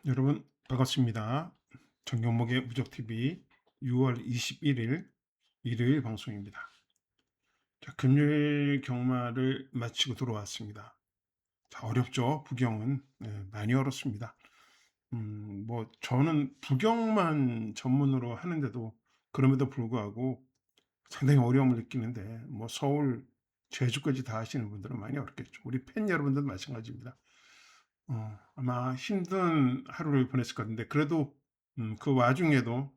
여러분 반갑습니다. 정경목의 무적TV 6월 21일 일요일 방송입니다. 자, 금요일 경마를 마치고 들어왔습니다. 자, 어렵죠. 부경은 많이 어렵습니다. 저는 부경만 전문으로 하는데도 그럼에도 불구하고 상당히 어려움을 느끼는데 서울, 제주까지 다 하시는 분들은 많이 어렵겠죠. 우리 팬 여러분들 마찬가지입니다. 아마 힘든 하루를 보냈을 것 같은데 그래도 그 와중에도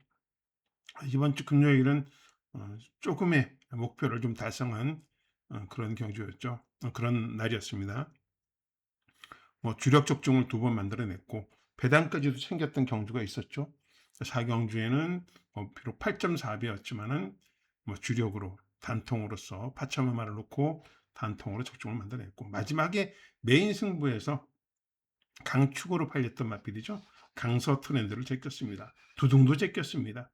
이번 주 금요일은 조금의 목표를 좀 달성한 그런 경주였죠. 그런 날이었습니다. 주력 적중을 2번 만들어냈고 배당까지도 챙겼던 경주가 있었죠. 4경주에는 비록 8.4배였지만은 주력으로 단통으로서 파천마마를 놓고 단통으로 적중을 만들어냈고 마지막에 메인 승부에서 강축으로 팔렸던 마필이죠. 강서 트렌드를 제꼈습니다. 두둥도 제꼈습니다.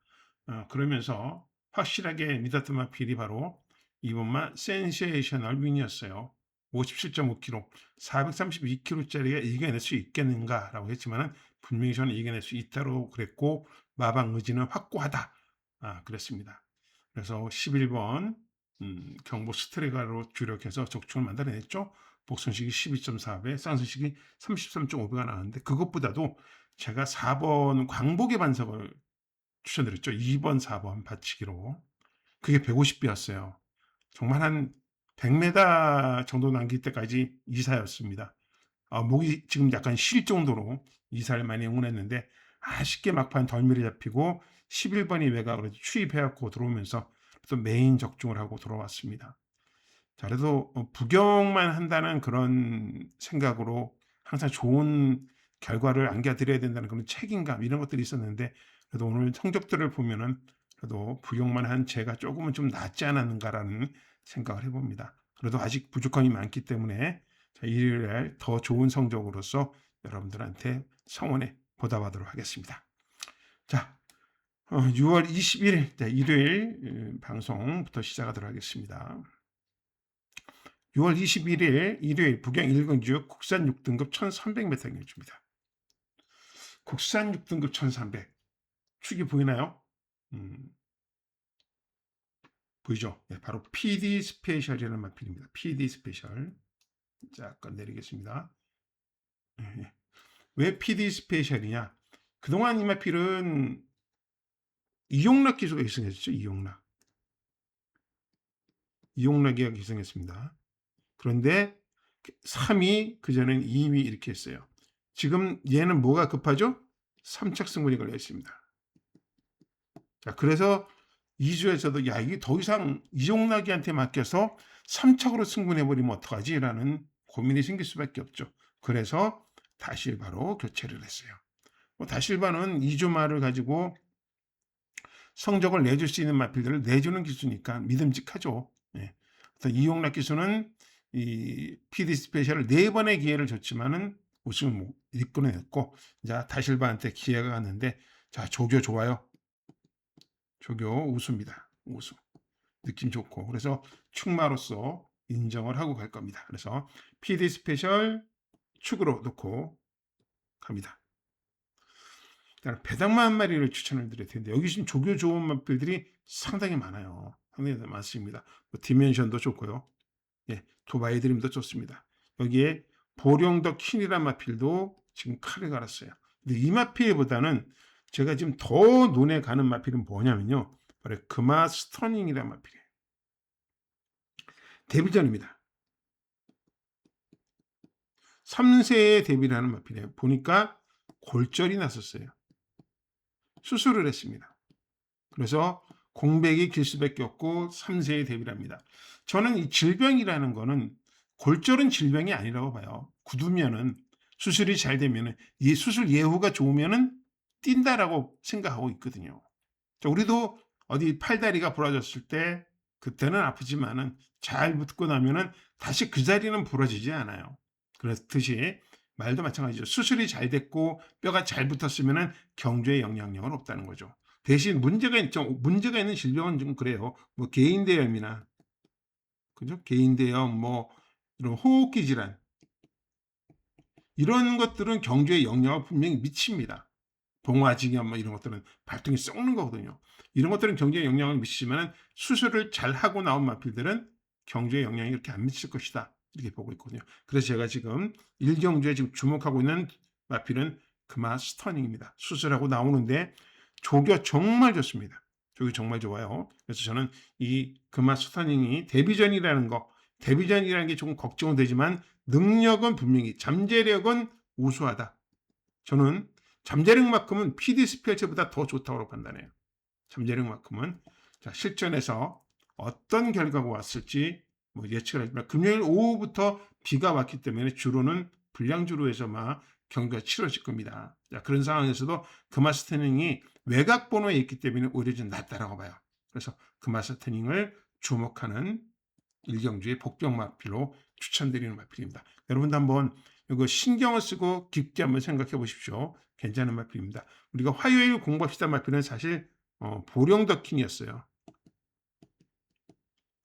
그러면서 확실하게 믿었던 마필이 바로 이번만 센세이셔널 윈이었어요. 57.5kg, 432kg짜리가 이겨낼 수 있겠는가라고 했지만 분명히 저는 이겨낼 수 있다고 그랬고 마방 의지는 확고하다. 그랬습니다. 그래서 11번 경보 스트레가로 주력해서 적중을 만들어냈죠. 복선식이 12.4배, 쌍선식이 33.5배가 나왔는데 그것보다도 제가 4번 광복의 반석을 추천드렸죠. 2번, 4번 받치기로. 그게 150배였어요. 정말 한 100m 정도 남길 때까지 이사였습니다. 목이 지금 약간 쉴 정도로 이사를 많이 응원했는데 아쉽게 막판 덜미를 잡히고 11번이 외곽으로 추입해갖고 들어오면서 또 메인 적중을 하고 돌아왔습니다. 자, 그래도 부경만 한다는 그런 생각으로 항상 좋은 결과를 안겨드려야 된다는 그런 책임감 이런 것들이 있었는데 그래도 오늘 성적들을 보면은 그래도 부경만 한 제가 조금은 좀 낫지 않았는가라는 생각을 해봅니다. 그래도 아직 부족함이 많기 때문에 일요일에 더 좋은 성적으로서 여러분들한테 성원에 보답하도록 하겠습니다. 자, 6월 21일 일요일 방송부터 시작하도록 하겠습니다. 6월 21일 일요일 부경 1근주 국산 6등급 1300m 경주입니다. 국산 6등급 1300 축이 보이나요? 보이죠? 네, 바로 PD 스페셜이라는 마필입니다. PD 스페셜. 잠깐 내리겠습니다. 네. 왜 PD 스페셜이냐? 그동안 이 마필은 이용락 기수가 기승했죠. 이용락이가 기승했습니다. 그런데 3위, 그전엔 2위 이렇게 했어요. 지금 얘는 뭐가 급하죠? 3착 승분이 걸려 있습니다. 자, 그래서 2주에서도 야, 이게 더 이상 이종락이한테 맡겨서 3착으로 승분해버리면 어떡하지? 라는 고민이 생길 수밖에 없죠. 그래서 다실바로 교체를 했어요. 다실바는 2주 말을 가지고 성적을 내줄 수 있는 마필들을 내주는 기수니까 믿음직하죠. 네. 그래서 이용락 기수는 이 PD 스페셜을 4번의 기회를 줬지만은 우승을 못 이끌어냈고, 자, 다실바한테 기회가 갔는데, 자, 조교 좋아요. 조교 우수입니다. 우수. 느낌 좋고. 그래서 축마로서 인정을 하고 갈 겁니다. 그래서 PD 스페셜 축으로 놓고 갑니다. 배당마 한 마리를 추천을 드릴 텐데 여기 지금 조교 좋은 맛들이 상당히 많아요. 상당히 많습니다. 디멘션도 좋고요. 예, 두바이 드림도 좋습니다. 여기에 보령더 퀸이란 마필도 지금 칼을 갈았어요. 근데 이 마필보다는 제가 지금 더 눈에 가는 마필은 뭐냐면요. 바로 금화 스터닝이란 마필이에요. 데뷔전입니다. 3세에 데뷔를 하는 마필이에요. 보니까 골절이 났었어요. 수술을 했습니다. 그래서 공백이 길 수밖에 없고 3세에 데뷔를 합니다. 저는 이 질병이라는 거는 골절은 질병이 아니라고 봐요. 굳으면은 수술이 잘 되면은 이 수술 예후가 좋으면은 뛴다라고 생각하고 있거든요. 우리도 어디 팔다리가 부러졌을 때 그때는 아프지만은 잘 붙고 나면은 다시 그 자리는 부러지지 않아요. 그렇듯이 말도 마찬가지죠. 수술이 잘 됐고 뼈가 잘 붙었으면은 경주에 영향력은 없다는 거죠. 대신 문제가 있는 질병은 좀 그래요. 개인대염이나 그죠? 개인대염 이런 호흡기 질환 이런 것들은 경주에 영향을 분명히 미칩니다. 동화직염 뭐 이런 것들은 발등이 썩는 거거든요. 이런 것들은 경주에 영향을 미치지만 수술을 잘하고 나온 마필들은 경주에 영향이 그렇게 안 미칠 것이다. 이렇게 보고 있거든요. 그래서 제가 지금 일경주에 지금 주목하고 있는 마필은 금화 스터닝입니다. 수술하고 나오는데 조교 정말 좋습니다. 조교 정말 좋아요. 그래서 저는 이 금화 스터닝이 데뷔전이라는 게 조금 걱정은 되지만 능력은 분명히 잠재력은 우수하다. 저는 잠재력만큼은 PD 스펠츠보다 더 좋다고 판단해요. 잠재력만큼은. 자, 실전에서 어떤 결과가 왔을지 뭐 예측을 하지만 금요일 오후부터 비가 왔기 때문에 주로는 불량주로에서만 경기가 치러질 겁니다. 자, 그런 상황에서도 금화스테닝이 외곽 번호에 있기 때문에 오히려 좀 낫다라고 봐요. 그래서 금화스테닝을 주목하는 일경주의 복병마필로 추천드리는 마필입니다. 여러분도 한번 이거 신경을 쓰고 깊게 한번 생각해 보십시오. 괜찮은 마필입니다. 우리가 화요일 공부합시다 마필은 사실 보령더킨이었어요.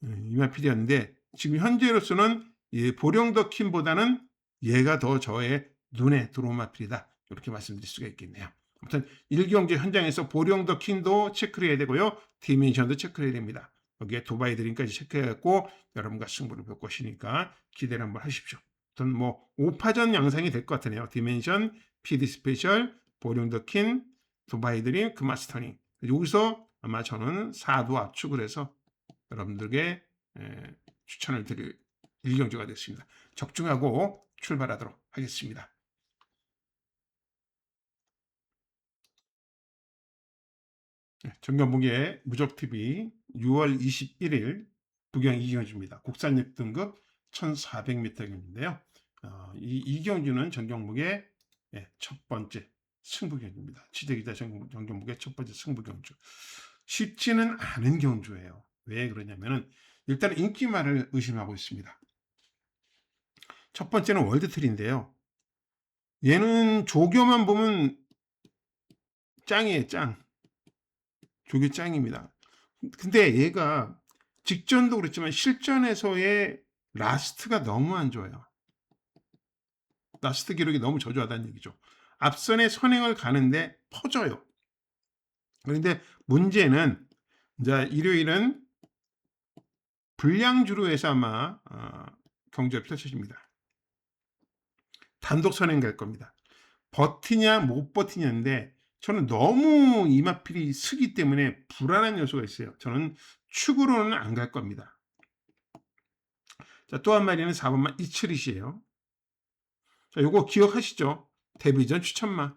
이 마필이었는데 지금 현재로서는 보령더킨보다는 얘가 더 저의 눈에 들어온 마필이다. 이렇게 말씀드릴 수가 있겠네요. 아무튼 일경주 현장에서 보령더킨도 체크를 해야 되고요. 디멘션도 체크를 해야 됩니다. 여기에 두바이 드림까지 체크해갖고 여러분과 승부를 볼 것이니까 기대를 한번 하십시오. 아무튼 뭐 5파전 양상이 될 것 같으네요. 디멘션, PD 스페셜, 보령더킨, 두바이 드림, 금마스터닝. 여기서 아마 저는 4도 압축을 해서 여러분들에게 추천을 드릴 일경주가 됐습니다. 적중하고 출발하도록 하겠습니다. 정경복의 무적TV 6월 21일 부경 이경주입니다. 국산 입등급 1400m인데요. 이 이경주는 정경복의 첫 번째 승부경주입니다. 지대기자 정경복의 첫 번째 승부경주. 쉽지는 않은 경주예요. 왜 그러냐면은 일단 인기말을 의심하고 있습니다. 첫 번째는 월드트리인데요. 얘는 조교만 보면 짱이에요, 짱. 조교 짱입니다. 근데 얘가 직전도 그렇지만 실전에서의 라스트가 너무 안 좋아요. 라스트 기록이 너무 저조하다는 얘기죠. 앞선에 선행을 가는데 퍼져요. 그런데 문제는 이제 일요일은 불량주로에서 아마 경주가 펼쳐집니다. 단독 선행 갈 겁니다. 버티냐 못 버티냐인데 저는 너무 이마필이 쓰기 때문에 불안한 요소가 있어요. 저는 축으로는 안 갈 겁니다. 자, 또 한 마리는 4번마 이츠릿이에요. 자, 요거 기억하시죠? 데뷔전 추천마.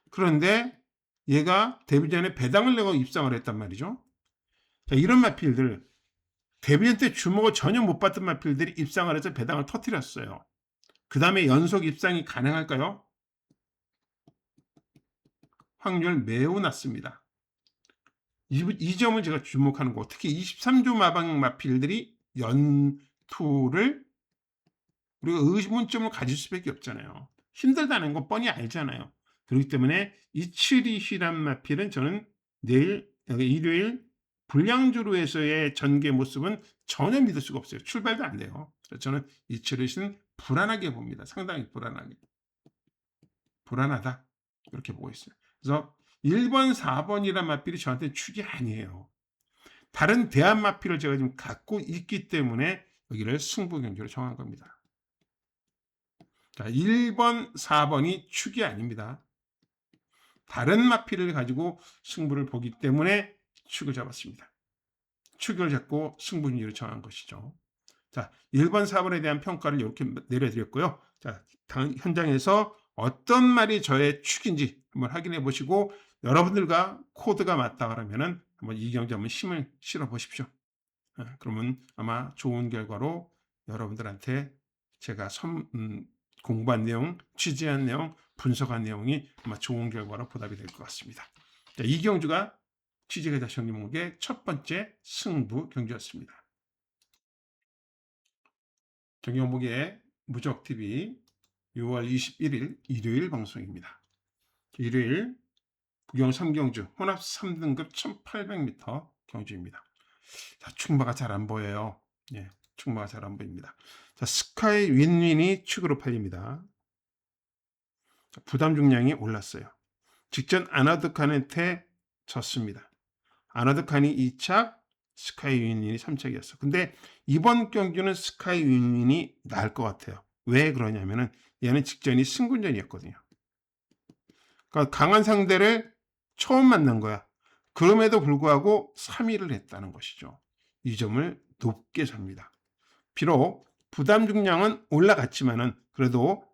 그런데 얘가 데뷔전에 배당을 내고 입상을 했단 말이죠. 자, 이런 마필들 데뷔전 때 주목을 전혀 못 받던 마필들이 입상을 해서 배당을 터뜨렸어요. 그 다음에 연속 입상이 가능할까요? 확률 매우 낮습니다. 이 점을 제가 주목하는 거. 특히 23조 마방 마필들이 연투를 우리가 의문점을 가질 수밖에 없잖아요. 힘들다는 거 뻔히 알잖아요. 그렇기 때문에 이츠리시란 마필은 저는 내일 일요일 불량주로에서의 전개 모습은 전혀 믿을 수가 없어요. 출발도 안 돼요. 그래서 저는 이츠리시는 불안하게 봅니다. 상당히 불안하다 이렇게 보고 있어요. 그래서 1번, 4번이란 마필이 저한테 축이 아니에요. 다른 대안 마필을 제가 지금 갖고 있기 때문에 여기를 승부 경주로 정한 겁니다. 자, 1번, 4번이 축이 아닙니다. 다른 마필을 가지고 승부를 보기 때문에 축을 잡았습니다. 축을 잡고 승부 경주로 정한 것이죠. 자, 1번, 4번에 대한 평가를 이렇게 내려드렸고요. 자, 현장에서 어떤 말이 저의 축인지 한번 확인해 보시고 여러분들과 코드가 맞다 그러면은 한번 이 경주 한번 힘을 실어 보십시오. 그러면 아마 좋은 결과로 여러분들한테 제가 공부한 내용, 취재한 내용, 분석한 내용이 아마 좋은 결과로 보답이 될 것 같습니다. 자, 이 경주가 취재기자 정경복의 첫 번째 승부 경주였습니다. 정경복의 무적TV 6월 21일 일요일 방송입니다. 일요일 부경 3경주 혼합 3등급 1800m 경주입니다. 자, 충마가 잘 안 보여요. 예, 충마가 잘 안 보입니다. 자, 스카이 윈윈이 축으로 팔립니다. 부담 중량이 올랐어요. 직전 아나드칸한테 졌습니다. 아나드칸이 2착, 스카이 윈윈이 3착이었어. 근데 이번 경기는 스카이 윈윈이 나을 것 같아요. 왜 그러냐면은 얘는 직전이 승군전이었거든요. 그러니까 강한 상대를 처음 만난 거야. 그럼에도 불구하고 3위를 했다는 것이죠. 이 점을 높게 삽니다. 비록 부담 중량은 올라갔지만은 그래도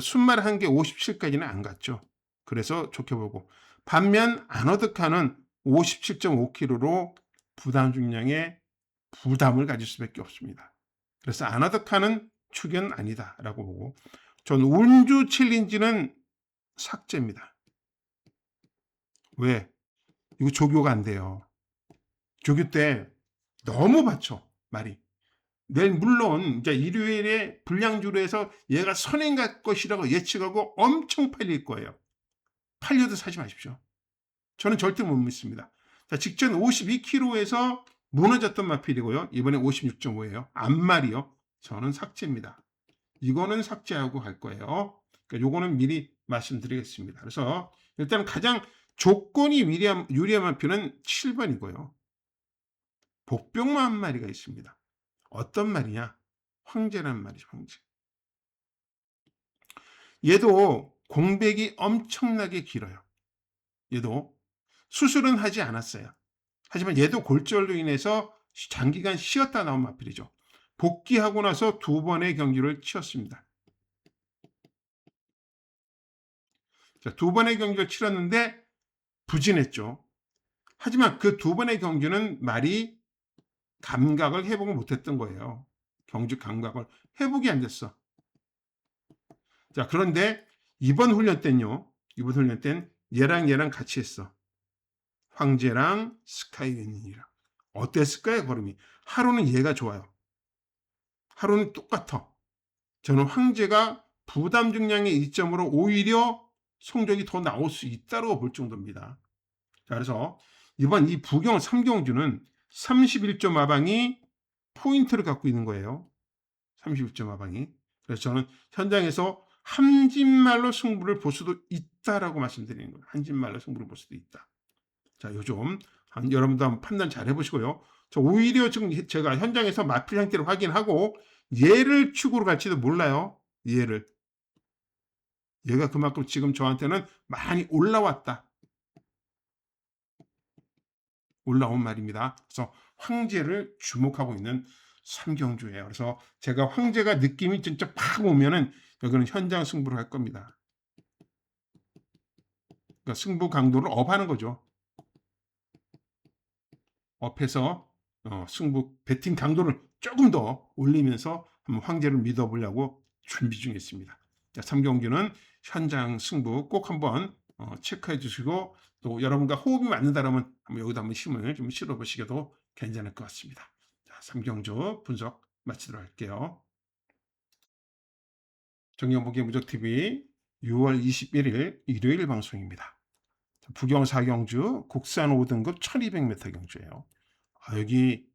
순말 한 개 57까지는 안 갔죠. 그래서 좋게 보고, 반면 아너드카는 57.5kg로 부담 중량에 부담을 가질 수밖에 없습니다. 그래서 아너드카는 축은 아니다라고 보고, 전 운주 챌린지는 삭제입니다. 왜? 이거 조교가 안 돼요. 조교 때 너무 받쳐, 말이. 내일 물론 이제 일요일에 불량주로 해서 얘가 선행 갈 것이라고 예측하고 엄청 팔릴 거예요. 팔려도 사지 마십시오. 저는 절대 못 믿습니다. 자, 직전 52kg에서 무너졌던 마필이고요. 이번에 56.5예요. 앞말이요. 저는 삭제입니다. 이거는 삭제하고 갈 거예요. 그러니까 요거는 미리 말씀드리겠습니다. 그래서 일단 가장 조건이 유리한 마필은 7번이고요. 복병마 한 마리가 있습니다. 어떤 말이냐? 황제란 말이죠, 황제. 얘도 공백이 엄청나게 길어요. 얘도 수술은 하지 않았어요. 하지만 얘도 골절로 인해서 장기간 쉬었다 나온 마필이죠. 복귀하고 나서 2번의 경기를 치렀습니다. 자, 2번의 경기를 치렀는데 부진했죠. 하지만 그 2번의 경기는 말이 감각을 회복을 못했던 거예요. 경직 감각을 회복이 안 됐어. 자, 그런데 이번 훈련 때는요. 이번 훈련 때는 얘랑 같이 했어. 황제랑 스카이윈이랑. 어땠을까요, 걸음이? 하루는 얘가 좋아요. 하루는 똑같아. 저는 황제가 부담 중량의 이점으로 오히려 성적이 더 나올 수 있다고 볼 정도입니다. 자, 그래서 이번 이 부경 3경주는 31점 마방이 포인트를 갖고 있는 거예요. 31점 마방이. 그래서 저는 현장에서 한진말로 승부를 볼 수도 있다라고 말씀드리는 거예요. 한진말로 승부를 볼 수도 있다. 자, 요점 여러분도 한번 판단 잘 해보시고요. 저 오히려 지금 제가 현장에서 마필 상태를 확인하고 얘를 축으로 갈지도 몰라요. 얘가 그만큼 지금 저한테는 많이 올라왔다. 올라온 말입니다. 그래서 황제를 주목하고 있는 3경주예요. 그래서 제가 황제가 느낌이 진짜 팍 오면은 여기는 현장 승부를 할 겁니다. 그러니까 승부 강도를 업하는 거죠. 업해서 승부 배팅 강도를 조금 더 올리면서 한번 황제를 믿어보려고 준비 중에 있습니다. 자, 3경주는 현장 승부 꼭 한번 체크해 주시고, 또 여러분과 호흡이 맞는다면 여기다 한번 힘을 좀 실어 보시게도 괜찮을 것 같습니다. 자, 3경주 분석 마치도록 할게요. 정영복의 무적TV 6월 21일 일요일 방송입니다. 부경 4경주 국산 5등급 1200m 경주예요. 여기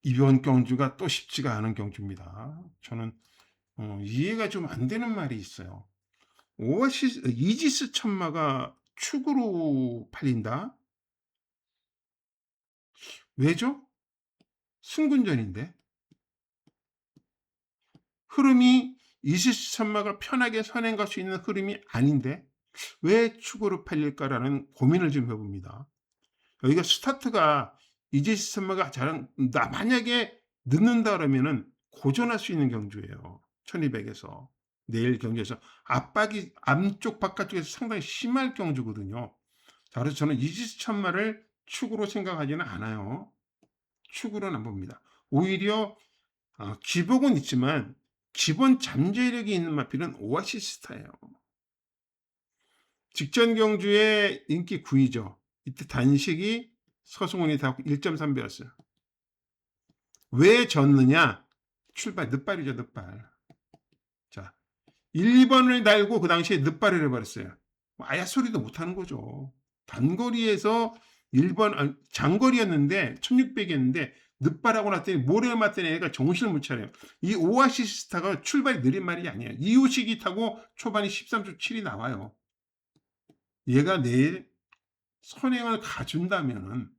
이번 경주가 또 쉽지가 않은 경주입니다. 저는 이해가 좀 안 되는 말이 있어요. 이지스 천마가 축으로 팔린다? 왜죠? 승군전인데. 흐름이 이지스 천마가 편하게 선행할 수 있는 흐름이 아닌데 왜 축으로 팔릴까라는 고민을 좀 해봅니다. 여기가 스타트가 이지스 천마가 만약에 늦는다 그러면은 고전할 수 있는 경주예요. 1200에서 내일 경주에서 압박이 안쪽 바깥쪽에서 상당히 심할 경주거든요. 자, 그래서 저는 이지스 천마를 축으로 생각하지는 않아요. 축으로는 안 봅니다. 오히려 기복은 있지만 기본 잠재력이 있는 마필은 오아시스타예요. 직전 경주의 인기 9위죠. 이때 단식이 서승훈이 다 1.3배였어요. 왜 졌느냐? 출발, 늦발이죠, 늦발. 자, 1번을 달고 그 당시에 늦발을 해버렸어요. 아야 소리도 못하는 거죠. 단거리에서 1번, 장거리였는데, 1600이었는데, 늦바라고 났더니 모래에 맞더니 애가 정신을 못 차려요. 이 오아시스 스타가 출발이 느린 말이 아니에요. 이호식이 타고 초반에 13초 7이 나와요. 얘가 내일 선행을 가준다면은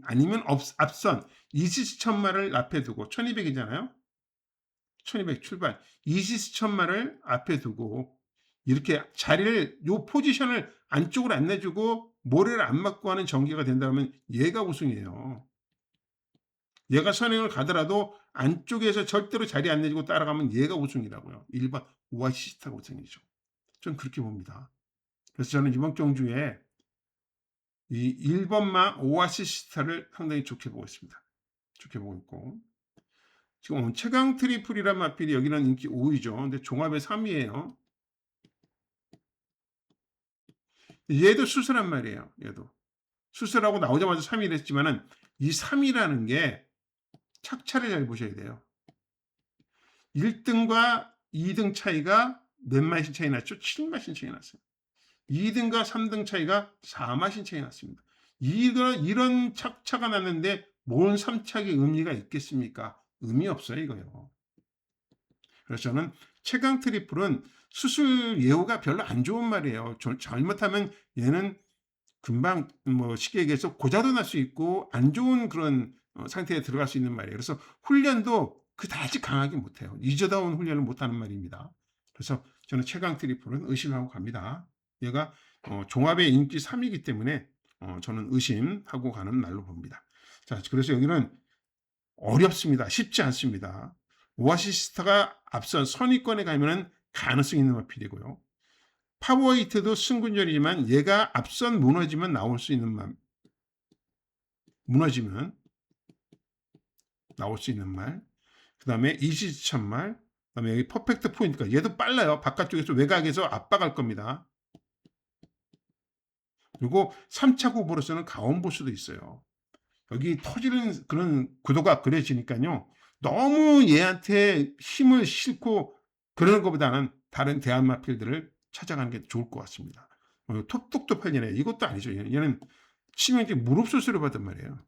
아니면 앞선 이시스 천마를 앞에 두고 1200이잖아요. 1200 출발. 이시스 천마를 앞에 두고 이렇게 자리를 요 포지션을 안쪽으로 안 내주고 모래를 안 맞고 하는 전개가 된다면 얘가 우승이에요. 얘가 선행을 가더라도 안쪽에서 절대로 자리 안 내주고 따라가면 얘가 우승이라고요. 1번 오아시스타가 우승이죠. 전 그렇게 봅니다. 그래서 저는 이번 경주에 이 1번마 오아시스타를 상당히 좋게 보고 있습니다. 좋게 보고 있고 지금 최강 트리플이란 마필이 여기는 인기 5위죠. 근데 종합에 3위예요. 얘도 수술한 말이에요. 얘도 수술하고 나오자마자 3위를 했지만은 이 3위라는 게 착차를 잘 보셔야 돼요. 1등과 2등 차이가 몇 마신 차이 났죠? 7마신 차이 났어요. 2등과 3등 차이가 4마신 차이 났습니다. 이런 착차가 났는데 뭔 3착의 의미가 있겠습니까? 의미 없어요, 이거요. 그래서 저는 최강 트리플은 수술 예후가 별로 안 좋은 말이에요. 잘못하면 얘는 금방 뭐 쉽게 얘기해서 고자도 날 수 있고 안 좋은 그런 상태에 들어갈 수 있는 말이에요. 그래서 훈련도 그다지 강하게 못해요. 잊어다온 훈련을 못하는 말입니다. 그래서 저는 최강 트리플은 의심하고 갑니다. 얘가 종합의 인기 3위이기 때문에 저는 의심하고 가는 날로 봅니다. 자, 그래서 여기는 어렵습니다. 쉽지 않습니다. 오아시스타가 앞선 선위권에 가면은 가능성 있는 마필이고요. 파워웨이트도 승군전이지만 얘가 앞선 무너지면 나올 수 있는 말. 무너지면 나올 수 있는 말. 그 다음에 이시천말. 그 다음에 여기 퍼펙트 포인트가 얘도 빨라요. 바깥쪽에서 외곽에서 압박할 겁니다. 그리고 3차 후보로서는 가온보수도 있어요. 여기 터지는 그런 구도가 그려지니까요. 너무 얘한테 힘을 싣고 그러는 것보다는 다른 대한마필들을 찾아가는 게 좋을 것 같습니다. 톱톡도 팔리네. 이것도 아니죠. 얘는 치면 이제 무릎 수술을 받은 말이에요.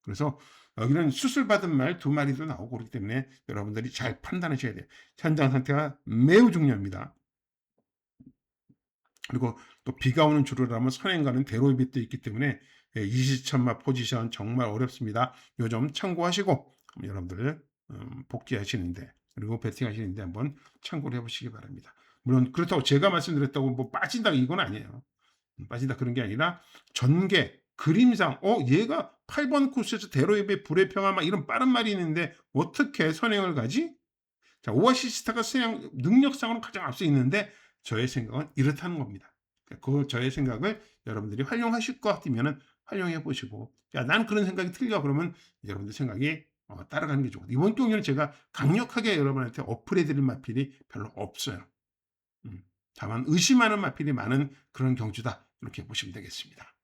그래서 여기는 수술 받은 말 2마리도 나오고 그렇기 때문에 여러분들이 잘 판단하셔야 돼요. 현장 상태가 매우 중요합니다. 그리고 또 비가 오는 주로라면 선행가는 대로입이 있기 때문에 이시천마 포지션 정말 어렵습니다. 요 점 참고하시고 여러분들 복귀하시는데 그리고 배팅하시는데 한번 참고를 해보시기 바랍니다. 물론 그렇다고 제가 말씀드렸다고 뭐 빠진다 이건 아니에요. 빠진다 그런 게 아니라 전개 그림상 얘가 8번 코스에서 대로입의 불의 평화 막 이런 빠른 말이 있는데 어떻게 선행을 가지? 자, 오아시스타가 수행 능력상으로 가장 앞서 있는데 저의 생각은 이렇다는 겁니다. 그 저의 생각을 여러분들이 활용하실 것 같으면 활용해 보시고 난 그런 생각이 틀려 그러면 여러분들 생각이 따라가는 게 좋고 이번 경기는 제가 강력하게 여러분한테 어플해 드릴 마필이 별로 없어요. 다만 의심하는 마필이 많은 그런 경주다 이렇게 보시면 되겠습니다.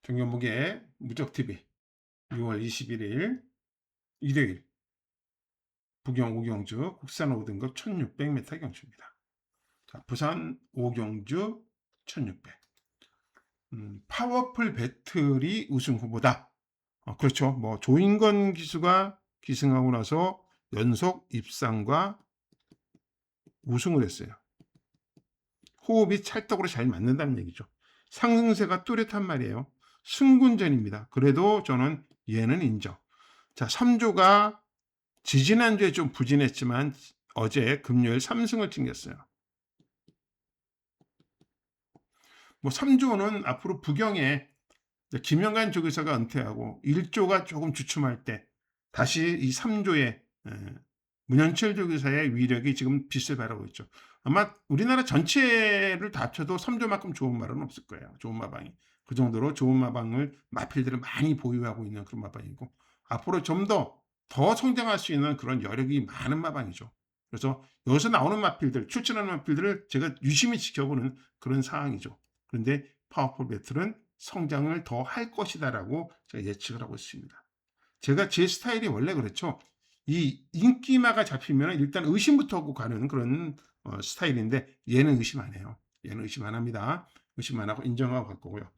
정연목의 무적TV 6월 21일 일요일 부경 5경주 국산 5등급 1600m 경주입니다. 자, 부산 5경주 1600 파워풀 배틀이 우승 후보다. 그렇죠. 뭐 조인건 기수가 기승하고 나서 연속 입상과 우승을 했어요. 호흡이 찰떡으로 잘 맞는다는 얘기죠. 상승세가 뚜렷한 말이에요. 승군전입니다. 그래도 저는 얘는 인정. 자, 3조가 지지난주에 좀 부진했지만 어제 금요일 3승을 챙겼어요. 뭐 3조는 앞으로 부경에 김영관 조교사가 은퇴하고 1조가 조금 주춤할 때 다시 이 3조의 문현철 조교사의 위력이 지금 빛을 발하고 있죠. 아마 우리나라 전체를 다 합쳐도 3조만큼 좋은 말은 없을 거예요. 좋은 마방이. 그 정도로 좋은 마방을 마필들을 많이 보유하고 있는 그런 마방이고 앞으로 좀 더 성장할 수 있는 그런 여력이 많은 마방이죠. 그래서 여기서 나오는 마필들, 출전하는 마필들을 제가 유심히 지켜보는 그런 상황이죠. 그런데 파워풀 배틀은 성장을 더 할 것이다라고 제가 예측을 하고 있습니다. 제가 제 스타일이 원래 그렇죠. 이 인기마가 잡히면 일단 의심부터 하고 가는 그런 스타일인데 얘는 의심 안 해요. 얘는 의심 안 합니다. 의심 안 하고 인정하고 갈 거고요.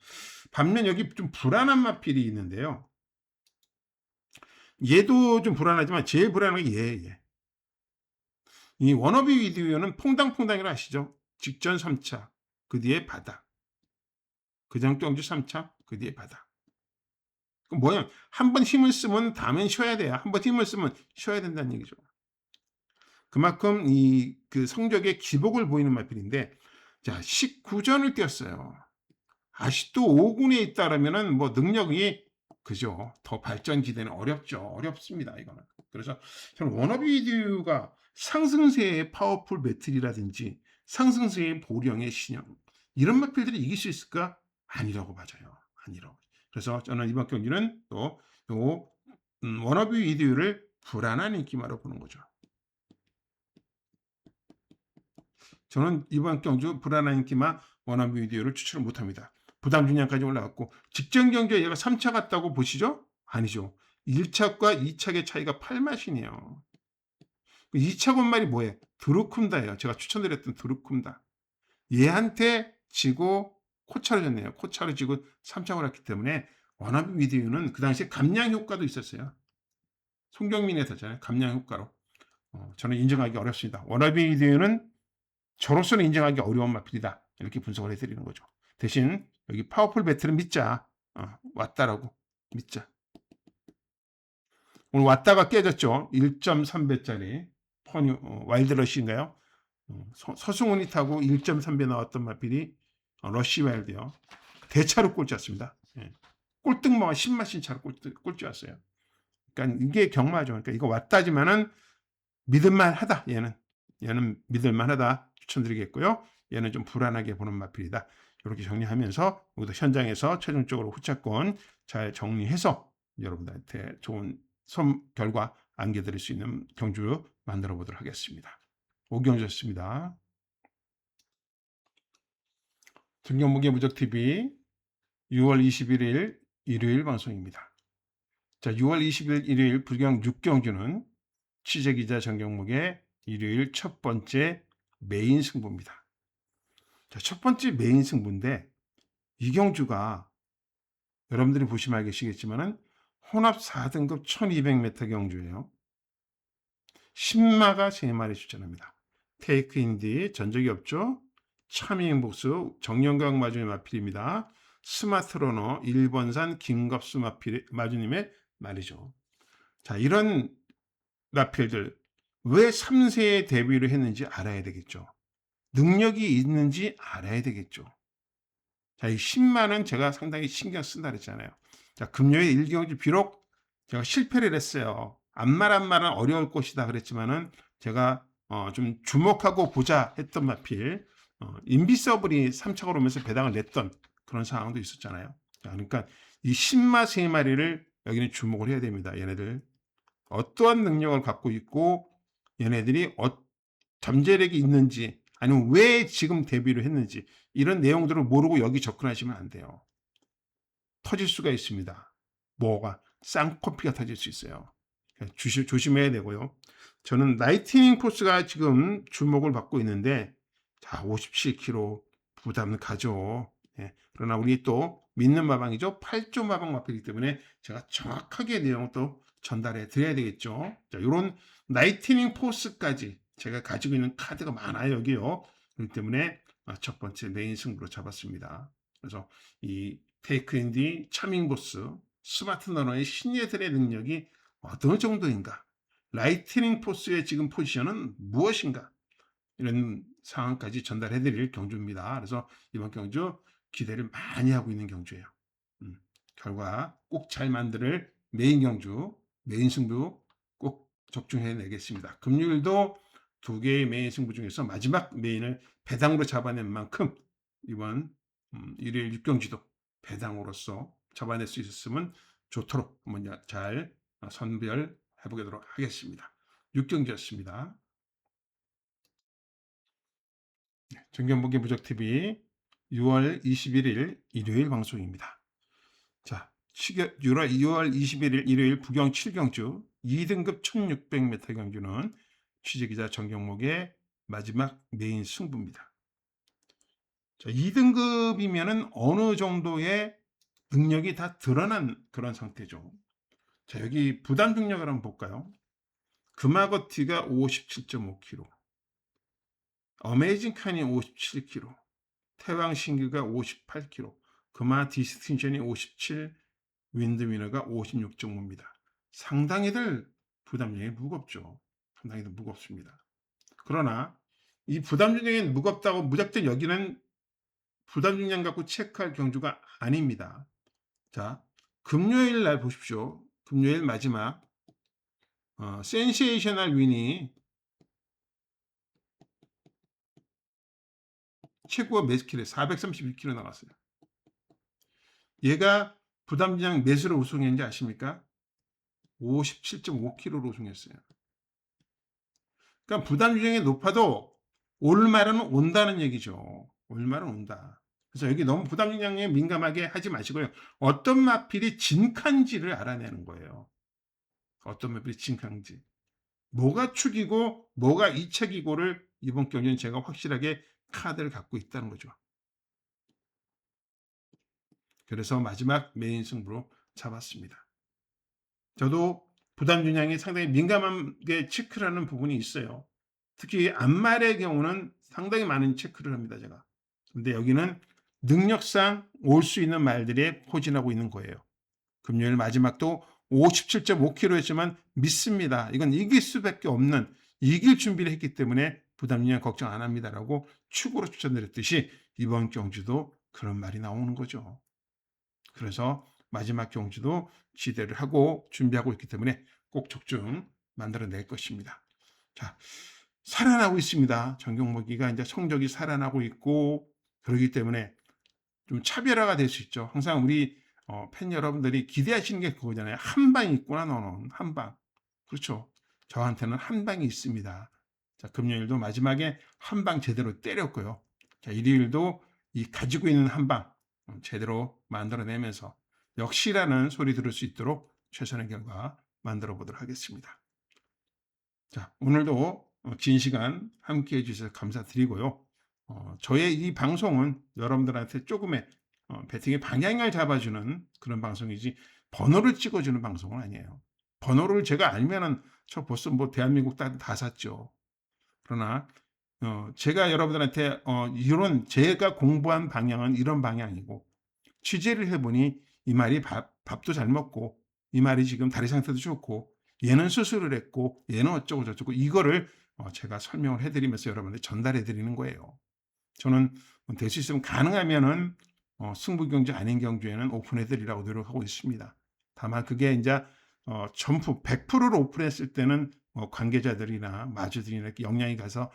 반면 여기 좀 불안한 마필이 있는데요. 얘도 좀 불안하지만 제일 불안한 게 얘. 이 워너비 위드유는 퐁당퐁당이라 아시죠? 직전 3차, 그 뒤에 바닥. 그장경주 3차, 그 뒤에 바닥. 그럼 뭐냐? 한 번 힘을 쓰면 다음엔 쉬어야 돼요. 한 번 힘을 쓰면 쉬어야 된다는 얘기죠. 그만큼 그 성적의 기복을 보이는 마필인데, 자, 19전을 뛰었어요. 아직도 5군에 있다라면은 뭐 능력이 그죠. 더 발전 기대는 어렵죠. 어렵습니다. 이거는. 그래서 저는 워너비 위드가 상승세의 파워풀 배틀이라든지 상승세의 보령의 신형 이런 마필들이 이길 수 있을까? 아니라고 봐져요. 아니라고. 그래서 저는 이번 경기는 또 요 워너비 위드를 불안한 인기마로 보는 거죠. 저는 이번 경주 불안한 인기마 워너비 위드를 추천을 못합니다. 부담 중량까지 올라갔고 직전 경기에 얘가 3차 갔다고 보시죠? 아니죠. 1차과 2차의 차이가 8마신이에요. 2차 권말이 뭐예요? 드루쿰다예요. 제가 추천드렸던 드루쿰다. 얘한테 지고 코차로 졌네요. 코차로 지고 3차 올랐기 때문에 워너비 위드는 그 당시에 감량 효과도 있었어요. 송경민이 했었잖아요. 감량 효과로. 저는 인정하기 어렵습니다. 워너비 위드는 저로서는 인정하기 어려운 마필이다. 이렇게 분석을 해드리는 거죠. 대신 여기 파워풀 배틀은 믿자. 왔다라고 믿자. 오늘 왔다가 깨졌죠. 1.3배짜리 와일드러시인가요? 서승훈이 타고 1.3배 나왔던 마필이 러시 와일드요. 대차로 꼴찌였습니다. 예. 꼴등만 10마신 차로 꼴찌였어요. 그러니까 이게 경마죠. 그러니까 이거 왔다지만은 믿을만하다. 얘는 믿을만하다. 추천드리겠고요. 얘는 좀 불안하게 보는 마필이다. 이렇게 정리하면서 여기도 현장에서 최종적으로 후차권 잘 정리해서 여러분들한테 좋은 결과 안겨드릴 수 있는 경주 만들어 보도록 하겠습니다. 오경주였습니다. 등경무게 무적TV 6월 21일 일요일 방송입니다. 자, 6월 20일 일요일 불경 6경주는 취재기자 정경목의 일요일 첫 번째 메인 승부입니다. 자, 첫 번째 메인 승부인데 이 경주가 여러분들이 보시면 알겠지만은 혼합 4등급 1200m 경주예요. 신마가 3마리 출전합니다. 테이크 인디 전적이 없죠. 차밍 복수 정영각 마주의 마필입니다. 스마트 러너 1번산 김갑수 마주님의 말이죠. 자, 이런 마필들 왜 3세에 데뷔를 했는지 알아야 되겠죠. 능력이 있는지 알아야 되겠죠. 자, 이 10만은 제가 상당히 신경 쓴다 그랬잖아요. 자, 금요일 1경주 비록 제가 실패를 했어요. 안말은 어려울 것이다 그랬지만은 제가 좀 주목하고 보자 했던 마필 인비서블이 3차로 오면서 배당을 냈던 그런 상황도 있었잖아요. 자, 그러니까 이 10마 3마리를 여기는 주목을 해야 됩니다. 얘네들 어떠한 능력을 갖고 있고 얘네들이 잠재력이 있는지 아니면 왜 지금 데뷔를 했는지 이런 내용들을 모르고 여기 접근하시면 안 돼요. 터질 수가 있습니다. 뭐가 쌍커피가 터질 수 있어요. 조심해야 되고요. 저는 라이트닝 포스가 지금 주목을 받고 있는데 자 57kg 부담 가죠. 예, 그러나 우리 또 믿는 마방이죠. 8조 마방 마필이기 때문에 제가 정확하게 내용을 또 전달해 드려야 되겠죠. 자, 이런 라이트닝 포스까지 제가 가지고 있는 카드가 많아요. 여기요. 그렇기 때문에 첫 번째 메인 승부로 잡았습니다. 그래서 이 테이크 인디 차밍 보스 스마트 러너의 신예들의 능력이 어느 정도인가? 라이트닝 포스의 지금 포지션은 무엇인가? 이런 상황까지 전달해 드릴 경주입니다. 그래서 이번 경주 기대를 많이 하고 있는 경주예요. 결과 꼭 잘 만들 메인 경주, 메인 승부 꼭 적중해 내겠습니다. 금요일도 2개의 메인 승부 중에서 마지막 메인을 배당으로 잡아낸 만큼 이번 일요일 6경주도 배당으로서 잡아낼 수 있었으면 좋도록 한번 잘 선별해 보도록 하겠습니다. 6경주였습니다. 정경복의 무적TV 6월 21일 일요일 방송입니다. 자, 6월 21일 일요일 부경 7경주 2등급 1600m 경주는 취재기자 정경목의 마지막 메인 승부입니다. 자, 2등급이면은 어느 정도의 능력이 다 드러난 그런 상태죠. 자, 여기 부담 중력을 한번 볼까요? 금하거티가 57.5kg, 어메이징 칸이 57kg, 태왕신규가 58kg, 금화 디스틴션이 57, 윈드미너가 56.5입니다. 상당히들 부담력이 무겁죠. 상당히들 무겁습니다. 그러나 이 부담 중량이 무겁다고 무작정 여기는 부담 중량 갖고 체크할 경주가 아닙니다. 자, 금요일 날 보십시오. 금요일 마지막 센세이셔널 윈이 최고가 몇 킬로? 431kg 나갔어요. 얘가 부담 중량 몇으로 우승했는지 아십니까? 57.5kg로 우승했어요. 그러니까 부담 중량이 높아도 올말은 온다는 얘기죠. 올말은 온다. 그래서 여기 너무 부담 중량에 민감하게 하지 마시고요. 어떤 마필이 진칸지를 알아내는 거예요. 어떤 마필이 진칸지. 뭐가 축이고 뭐가 이책이고를 이번 경기는 제가 확실하게 카드를 갖고 있다는 거죠. 그래서 마지막 메인 승부로 잡았습니다. 저도 부담 중량이 상당히 민감하게 체크를 하는 부분이 있어요. 특히 앞말의 경우는 상당히 많은 체크를 합니다, 제가. 근데 여기는 능력상 올 수 있는 말들에 포진하고 있는 거예요. 금요일 마지막도 57.5kg였지만 믿습니다. 이건 이길 수밖에 없는, 이길 준비를 했기 때문에 부담 중량 걱정 안 합니다라고 축으로 추천드렸듯이 이번 경주도 그런 말이 나오는 거죠. 그래서 마지막 경주도 기대를 하고 준비하고 있기 때문에 꼭 적중 만들어낼 것입니다. 자, 살아나고 있습니다. 정경모기가 이제 성적이 살아나고 있고 그러기 때문에 좀 차별화가 될 수 있죠. 항상 우리 팬 여러분들이 기대하시는 게 그거잖아요. 한 방이 있구나, 너는. 한 방. 그렇죠. 저한테는 한 방이 있습니다. 자, 금요일도 마지막에 한 방 제대로 때렸고요. 자, 일요일도 이 가지고 있는 한 방 제대로 만들어내면서 역시라는 소리 들을 수 있도록 최선의 결과 만들어 보도록 하겠습니다. 자, 오늘도 긴 시간 함께 해주셔서 감사드리고요. 저의 이 방송은 여러분들한테 조금의 배팅의 방향을 잡아주는 그런 방송이지 번호를 찍어주는 방송은 아니에요. 번호를 제가 알면은 저 벌써 뭐 대한민국 다 샀죠. 그러나 제가 여러분들한테 이런 제가 공부한 방향은 이런 방향이고 취재를 해보니 이 말이 밥도 잘 먹고 이 말이 지금 다리 상태도 좋고 얘는 수술을 했고 얘는 어쩌고 저쩌고 이거를 제가 설명을 해드리면서 여러분들 전달해 드리는 거예요. 저는 될 수 있으면 가능하면은 승부 경주 아닌 경주에는 오픈해 드리라고 노력하고 있습니다. 다만 그게 이제 전부 100%를 오픈했을 때는 관계자들이나 마주들이나 이렇게 영향이 가서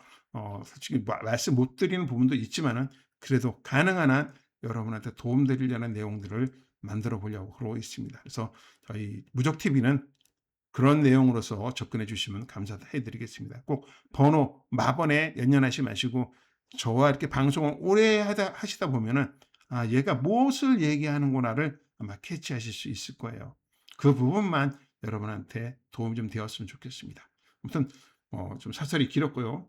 솔직히 말씀 못 드리는 부분도 있지만은 그래도 가능한 한 여러분한테 도움 드리려는 내용들을 만들어 보려고 그러고 있습니다. 그래서 저희 무적TV는 그런 내용으로서 접근해 주시면 감사해 드리겠습니다. 꼭 번호, 마번에 연연하지 마시고 저와 이렇게 방송을 오래 하시다 보면은 아, 얘가 무엇을 얘기하는구나를 아마 캐치하실 수 있을 거예요. 그 부분만 여러분한테 도움 좀 되었으면 좋겠습니다. 아무튼 좀 사설이 길었고요.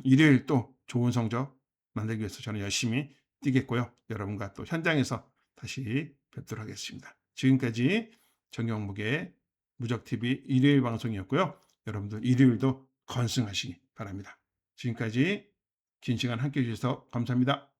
일요일 또 좋은 성적 만들기 위해서 저는 열심히 뛰겠고요. 여러분과 또 현장에서 다시 뵙도록 하겠습니다. 지금까지 정경목의 무적TV 일요일 방송이었고요. 여러분들 일요일도 건승하시기 바랍니다. 지금까지 긴 시간 함께해 주셔서 감사합니다.